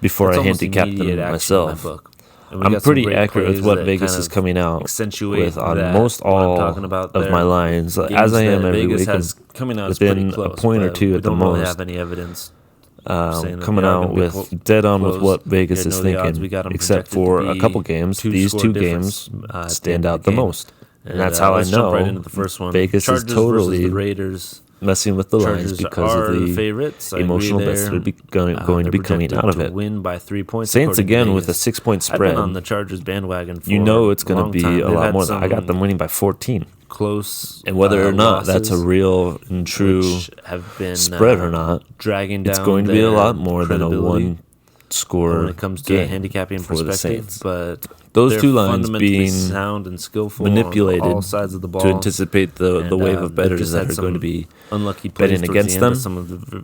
before I handicapped them myself. I'm pretty accurate with what Vegas is coming out with on most all of my lines, as I am every week, within a point or two at the most. Have any evidence coming out with dead on with what Vegas is thinking, except for a couple games. These two games stand out the most. And that's how I know right into the first one. Vegas Chargers is totally the Raiders. Messing with the lines Chargers because of the favorites. emotional bets that are going to be coming out of it. Win by 3 points. Saints again with a 6-point spread. I've been on the Chargers bandwagon for it's going to be a lot more than I got them winning by 14. Close, and whether or not that's a real and true spread or not, dragging down it's going to be a lot more than a one-score when it comes to handicapping for the perspective. Saints. But those two lines being sound and skillful manipulated on all sides of the ball to anticipate the wave of bettors that are going to be betting against them.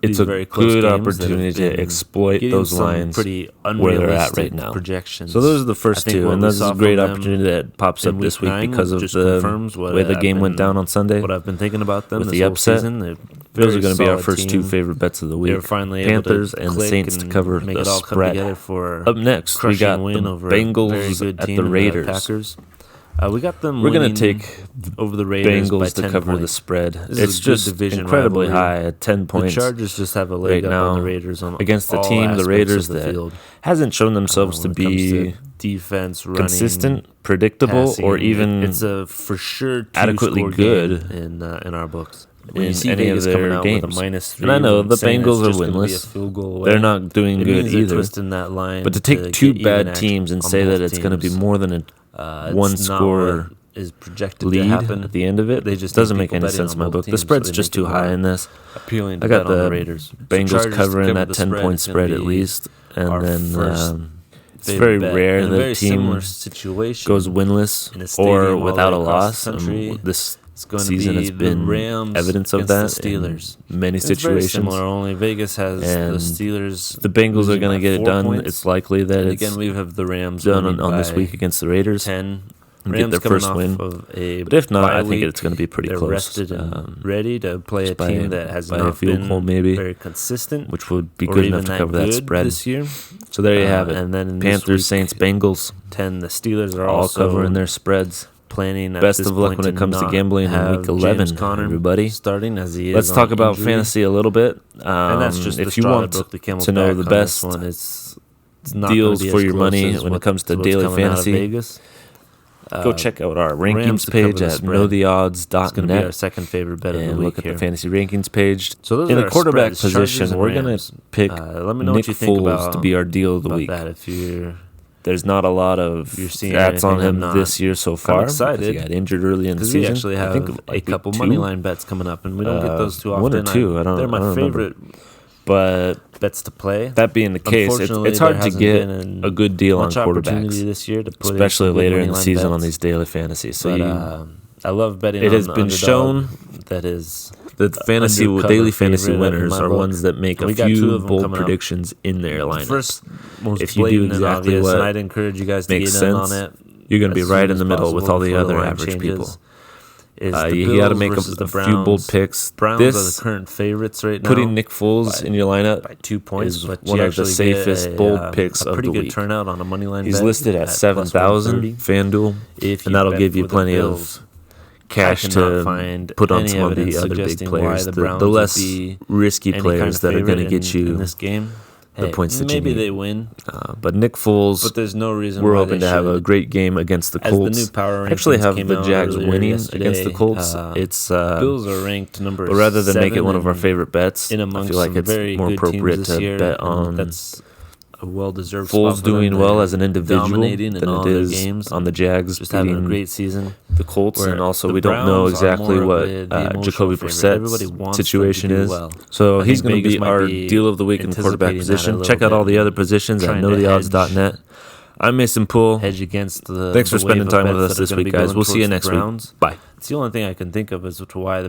It's a good opportunity to exploit those lines where they're at right now. So those are the first two, and this is a great opportunity that pops up this week because of the way the game went down on Sunday. What I've been thinking about them with the upset. Those are going to be our first two favorite bets of the week. Panthers and Saints to cover the spread. Up next, we got the Bengals at the Raiders. Packers. We got them. We're going to take over the Raiders Bengals by to 10 cover points. the spread. This it's just incredibly high at 10 points. The Chargers just have a leg right up now on the Raiders on against the all team, the Raiders that field. Hasn't shown themselves to be defense, running, consistent, predictable, passing. or even it's a for sure adequately good in our books. In any of their games. -3, and I know the Bengals are winless. They're not doing good either. That line but to take two bad teams and say that it's going to be more than a one-score is projected lead to happen at the end of it, they just doesn't make any sense in my book. The spread's just too high in this. Appealing I got the Raiders. Bengals covering that 10-point spread at least, and then it's very rare that a team goes winless or without a loss. And this season has been evidence of that. Steelers. In many situations. Similar, only Vegas has the Steelers. The Bengals are going to get it done. Points. It's likely that it's we have the Rams done on this week against the Raiders. 10. And get their first win. But if not, I think it's going to be pretty close. Rested and ready to play a team that has not been very consistent, which would be good enough to cover that spread this year. So there you have it. And then Panthers, Saints, Bengals. 10. The Steelers are all also covering their spreads. Planning best of luck when it comes to gambling in week 11, everybody. Starting as he is. Let's talk about fantasy a little bit. And that's just if you want to know the best deals for your money when it comes to daily fantasy, go check out our rankings page at knowtheodds.net. It's going to be our second favorite bet of the week. Look at the fantasy rankings page. So in the quarterback position, we're going to pick Nick Foles to be our deal of the week. There's not a lot of stats on him this year so far. I'm excited. He got injured early in the season. We actually have a couple money line bets coming up, and we don't get those too often. One or two. They're my favorite. But bets to play. That being the case, it's hard to get a good deal on quarterbacks this year, especially later in the season on these daily fantasies. So I love betting. It has been shown that is the daily fantasy winners are ones that make a few bold predictions in their lineups. If you do exactly what I'd encourage you guys to get in on it, you're going to be right in the middle with all the other average people. You got to make a few bold picks. Browns are the current favorites right now. Putting Nick Foles in your lineup by 2 points is one of the safest bold picks of the week. Pretty good turnout on a money line. He's listed at 7,000 FanDuel, and that'll give you plenty of cash to put on some of the other big players, the less risky players that are going to get you in this game. The points that you maybe need. They win, but Nick Foles. But there's no reason we're hoping to have a great game against the Colts. As the new power actually have the Jags winning against the Colts. It's Bills are ranked number. But rather than make it one of our favorite bets, I feel like it's more appropriate to bet on. That's a well-deserved Foles doing well as an individual than it is games on the Jags just having a great season. The Colts, and also we don't know exactly what Jacoby Brissett's situation is. So he's going to be our deal of the week in quarterback position. Check out all the other positions at knowtheodds.net. I'm Mason Poole. Hedge against the. Thanks for spending time with us this week, guys. We'll see you next week. Bye. It's the only thing I can think of as to why the